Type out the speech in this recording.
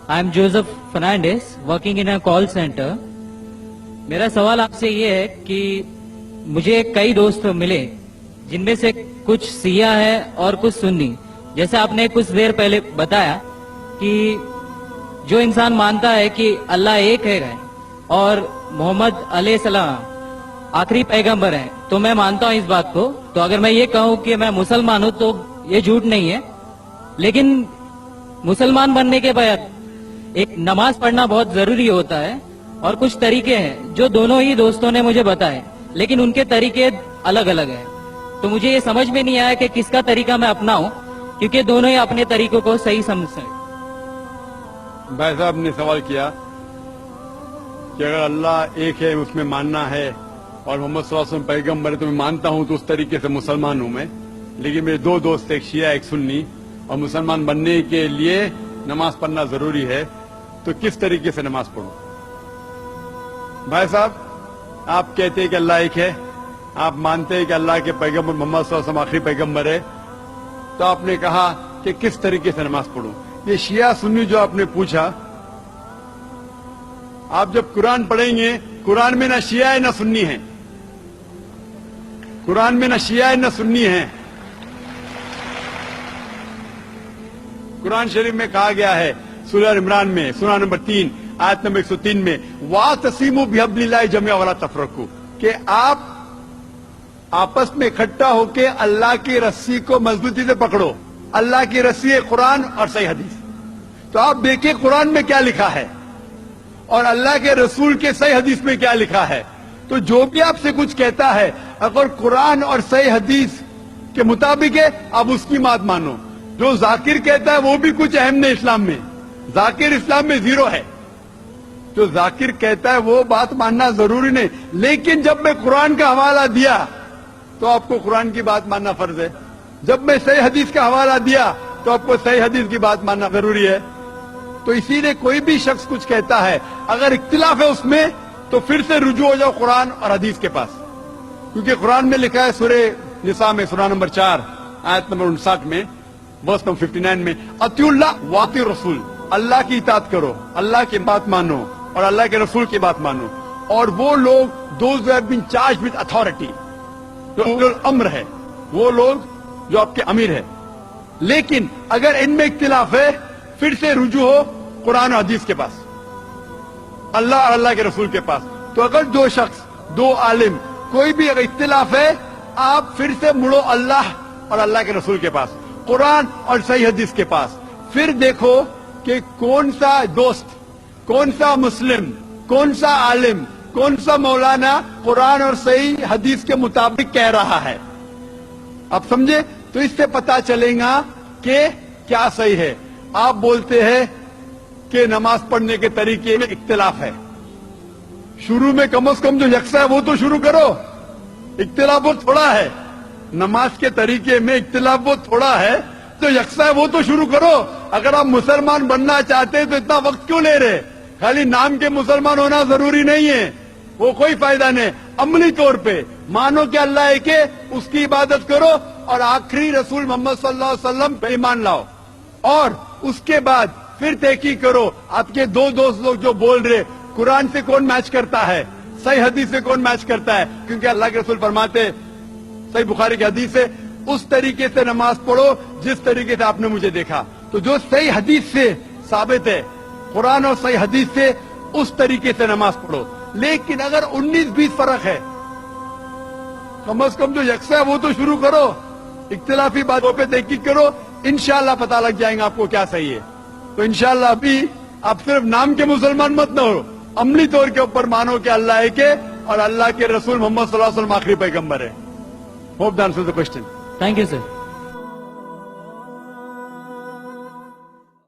I am Joseph Fernandes working in a call centre. मेरा सवाल आपसे ये है कि मुझे कई दोस्त मिले जिनमें से कुछ सिया है और कुछ सुन्नी। जैसे आपने कुछ देर पहले बताया कि जो इंसान मानता है कि अल्लाह एक है और मोहम्मद अलैहिस्सलाम आखिरी पैगंबर है, तो मैं मानता हूं इस बात को। तो अगर मैं ये कहूं कि मैं मुसलमान हूं तो ये झूठ नहीं है। लेकिन मुसलमान बनने के बाद एक नमाज पढ़ना बहुत जरूरी होता है और कुछ तरीके हैं जो दोनों ही दोस्तों ने मुझे बताए, लेकिन उनके तरीके अलग अलग हैं। तो मुझे ये समझ में नहीं आया कि किसका तरीका मैं अपनाऊं, क्योंकि दोनों ही अपने तरीकों को सही समझते हैं। भाई साहब ने सवाल किया कि अगर अल्लाह एक है उसमें मानना है और मोहम्मद सल्लल्लाहु अलैहि वसल्लम पैगंबर है तो मैं मानता हूं, तो उस तरीके से मुसलमान हूं मैं। लेकिन मेरे दो दोस्त, एक शिया एक सुन्नी, और मुसलमान बनने के लिए नमाज पढ़ना जरूरी है, तो किस तरीके से नमाज पढ़ूं? भाई साहब, आप कहते हैं कि अल्लाह एक है, आप मानते हैं कि अल्लाह के पैगंबर मोहम्मद सल्लल्लाहु अलैहि वसल्लम आखिरी पैगंबर है, तो आपने कहा कि किस तरीके से नमाज पढ़ूं? ये शिया सुन्नी जो आपने पूछा, आप जब कुरान पढ़ेंगे, कुरान में ना शिया है ना सुन्नी है। कुरान में ना शिया है ना सुन्नी है। कुरान शरीफ में कहा गया है सूरह इमरान में सूरह नंबर 3 आयत नंबर 103 में, वातसिमु बिहब्लिल्लाहि जमीअन वला तफरकू, कि आप आपस में इकट्ठा होकर अल्लाह की रस्सी को मजबूती से पकड़ो। अल्लाह की रस्सी है कुरान और सही हदीस। तो आप देखिए कुरान में क्या लिखा है और अल्लाह के रसूल के सही हदीस में क्या लिखा है। तो जो भी आपसे कुछ कहता है, अगर कुरान और सही हदीस के मुताबिक है, आप उसकी बात मानो। जो जाकिर कहता है वो भी कुछ अहम नहीं इस्लाम में। जाकिर इस्लाम में 0 है। जो जाकिर कहता है वो बात मानना जरूरी नहीं, लेकिन जब मैं कुरान का हवाला दिया तो आपको कुरान की बात मानना फर्ज है। जब मैं सही हदीस का हवाला दिया तो आपको सही हदीस की बात मानना जरूरी है। तो इसीलिए कोई भी शख्स कुछ कहता है, अगर इख्तिलाफ है उसमें, तो फिर से रुजू हो जाओ कुरान और हदीस के पास। क्योंकि कुरान में लिखा है सूरह निसा में सूरह नंबर 4 आयत नंबर 59 में, वर्स नंबर 59 में, अतिउल्लाह वाति रसूल, अल्लाह की इताअत करो, अल्लाह की बात मानो और अल्लाह के रसूल की बात मानो। और वो लोग those have been charged with authority, जो अम्र है, वो लोग जो आपके अमीर है। लेकिन अगर इनमें इख्तिलाफ है, फिर से रुजू हो कुरान और हदीस के पास, अल्लाह और अल्लाह के रसूल के पास। तो अगर दो शख्स, दो आलिम, कोई भी अगर इख्तिलाफ है, आप फिर से मुड़ो अल्लाह और अल्लाह के रसूल के पास, कुरान और सही हदीस के पास। फिर देखो कि कौन सा दोस्त, कौन सा मुस्लिम, कौन सा आलिम, कौन सा मौलाना कुरान और सही हदीस के मुताबिक कह रहा है। आप समझे? तो इससे पता चलेगा कि क्या सही है। आप बोलते हैं कि नमाज पढ़ने के तरीके में इख्तिलाफ है। शुरू में कम से कम जो यकसा है वो तो शुरू करो। इख्तिलाफ वो थोड़ा है, नमाज के तरीके में इख्तिलाफ वो थोड़ा है, तो यकसा है वो तो शुरू करो। अगर आप मुसलमान बनना चाहते हैं तो इतना वक्त क्यों ले रहे? खाली नाम के मुसलमान होना जरूरी नहीं है, वो कोई फायदा नहीं। अमली तौर पे मानो कि अल्लाह एक है, उसकी इबादत करो और आखिरी रसूल मोहम्मद सल्लल्लाहु अलैहि वसल्लम पे ईमान लाओ। और उसके बाद फिर तहकीक करो। आपके दो दोस्त लोग जो बोल रहे कुरान से कौन मैच करता है, सही हदीस से कौन मैच करता है, क्योंकि अल्लाह के रसूल फरमाते, सही बुखारी की हदीस है, उस तरीके से नमाज पढ़ो जिस तरीके से आपने मुझे देखा। तो जो सही हदीस से साबित है, कुरान और सही हदीस से, उस तरीके से नमाज पढ़ो। लेकिन अगर 19-20 फर्क है, कम से कम जो यकसा है वो तो शुरू करो। इख्तिलाफी बातों पे तहकीक करो, इंशाअल्लाह पता लग जाएगा आपको क्या सही है। तो इंशाअल्लाह अभी आप सिर्फ नाम के मुसलमान मत न हो, अमली तौर के ऊपर मानो कि अल्लाह एक है और अल्लाह के रसूल मोहम्मद सल्लल्लाहु अलैहि वसल्लम आखिरी पैगंबर है। Hope that answers the question. Thank you sir.